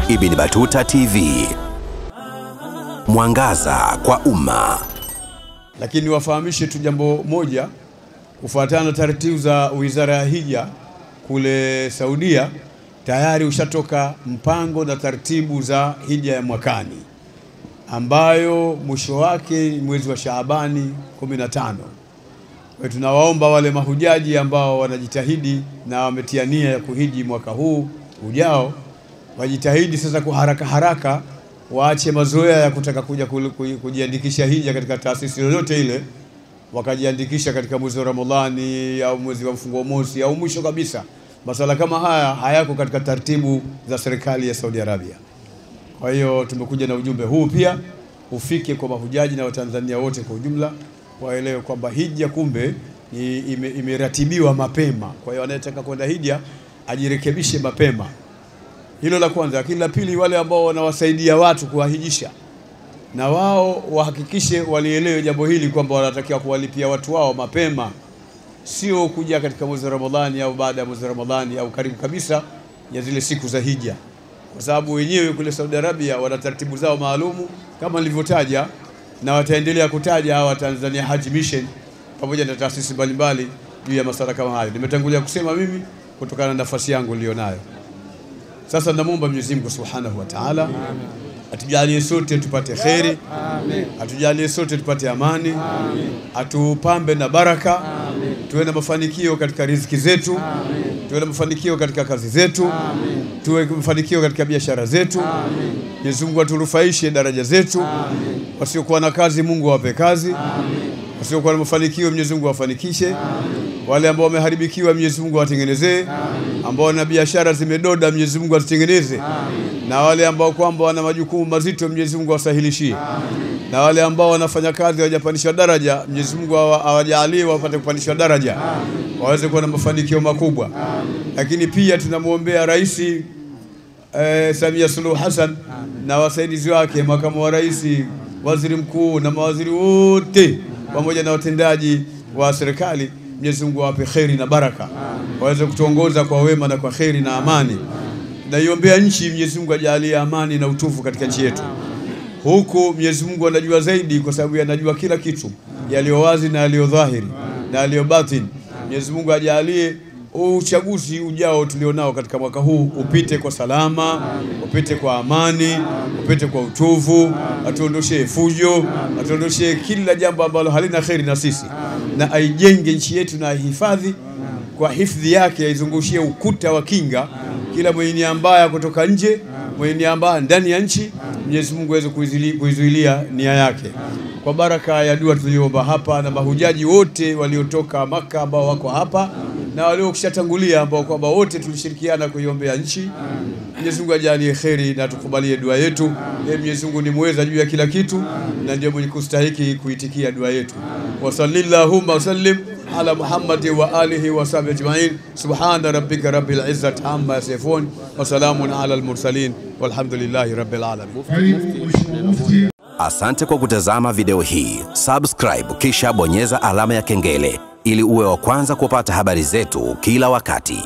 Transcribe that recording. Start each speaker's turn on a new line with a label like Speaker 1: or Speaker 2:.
Speaker 1: Ibn Battuta TV, mwangaza kwa umma.
Speaker 2: Lakini wafahamishe tu jambo moja, kufuatana na taratibu za Wizara ya Hija kule Saudia, tayari ushatoka mpango na taratibu za hija ya mwakani, ambayo mwisho wake mwezi wa Shaabani 15. Kwa tunawaomba wale mahujaji ambao wanajitahidi na wametia nia ya kuhiji mwaka huu ujao, wajitahidi sasa kwa haraka waache mazoea ya kutaka kuja kujiandikisha hija katika taasisi yoyote ile, wakajiandikisha katika mwezi wa Ramadhani au mwezi wa mfungo mosi au mwisho kabisa. Masala kama haya hayako katika taratibu za serikali ya Saudi Arabia. Kwa hiyo tumekuja na ujumbe huu pia ufike kwa mahujaji na Watanzania wote kwa ujumla, waelewe kwamba hija kumbe imeratibiwa mapema. Kwa hiyo anayetaka kwenda hija ajirekebishe mapema. Hilo la kwanza. Lakini la pili, wale ambao wanawasaidia watu kuwahijisha, na wao wahakikishe walielewe jambo hili kwamba wanatakiwa kuwalipia watu wao mapema, sio kuja katika mwezi wa Ramadhani au baada ya mwezi wa Ramadhani au karibu kabisa ya zile siku za hija, kwa sababu wenyewe kule Saudi Arabia wana taratibu zao maalumu kama nilivyotaja, na wataendelea kutaja hawa Tanzania Hajj Mission pamoja na taasisi mbalimbali juu ya masuala kama hayo. Nimetangulia kusema mimi kutokana na nafasi yangu nilionayo. Sasa namuomba Mwenyezi Mungu Subhanahu wa Ta'ala atujalie sote tupate kheri, atujalie sote tupate amani, atupambe na baraka, tuwe na mafanikio katika riziki zetu, tuwe na mafanikio katika kazi zetu, tuwe na mafanikio katika biashara zetu. Mwenyezi Mungu aturufaishe daraja zetu. Wasiokuwa na kazi Mungu awape kazi, wasiokuwa na mafanikio Mwenyezi Mungu awafanikishe, wale ambao wameharibikiwa Mwenyezi Mungu awatengenezee, ambao na biashara zimedoda Mwenyezi Mungu azitengeneze, na wale ambao kwamba wana majukumu mazito Mwenyezi Mungu awasahilishie, na wale ambao wanafanya kazi hawajapandishwa daraja Mwenyezi Mungu awajalie wapate kupandishwa daraja, waweze kuwa na mafanikio makubwa. Lakini pia tunamuombea Rais Samia Suluhu Hassan na wasaidizi wake, makamu wa rais, waziri mkuu na mawaziri wote pamoja na watendaji wa serikali. Mwenyezi Mungu awape kheri na baraka, waweze kutuongoza kwa wema na kwa kheri na amani. Naiombea nchi, Mwenyezi Mungu ajalie amani na utulivu katika nchi yetu. Huku Mwenyezi Mungu anajua zaidi, kwa sababu anajua kila kitu, yaliyo wazi na yaliyo dhahiri na yaliyo batini. Mwenyezi Mungu ajalie uchaguzi ujao tulionao katika mwaka huu upite kwa salama, upite kwa amani, upite kwa utulivu, atuondoshe fujo, atuondoshe kila jambo ambalo halina kheri na sisi, na aijenge nchi yetu na hifadhi kwa hifadhi yake, aizungushie ukuta wa kinga kila mwenye nia mbaya kutoka nje, mwenye nia mbaya ndani ya nchi. Mwenyezi Mungu aweze kuizuilia nia yake. Kwa baraka ya dua tuliyoomba hapa na mahujaji wote waliotoka Maka ambao wako hapa na waliokishatangulia ambao kwamba wote tulishirikiana kuiombea nchi, Mwenyezi Mungu ajalie kheri na tukubalie dua yetu. Mwenyezi Mungu ni muweza juu ya kila kitu na ndiye mwenye kustahiki kuitikia dua yetu. Wa sallallahu wa sallim ala Muhammad wa alihi wa sahbihi ajma'in. Subhana rabbika rabbil izzati amma yasifun wa salamun ala al mursalin walhamdulillahi rabbil alamin.
Speaker 1: Asante kwa kutazama video hii. Subscribe kisha bonyeza alama ya kengele ili uwe wa kwanza kupata habari zetu kila wakati.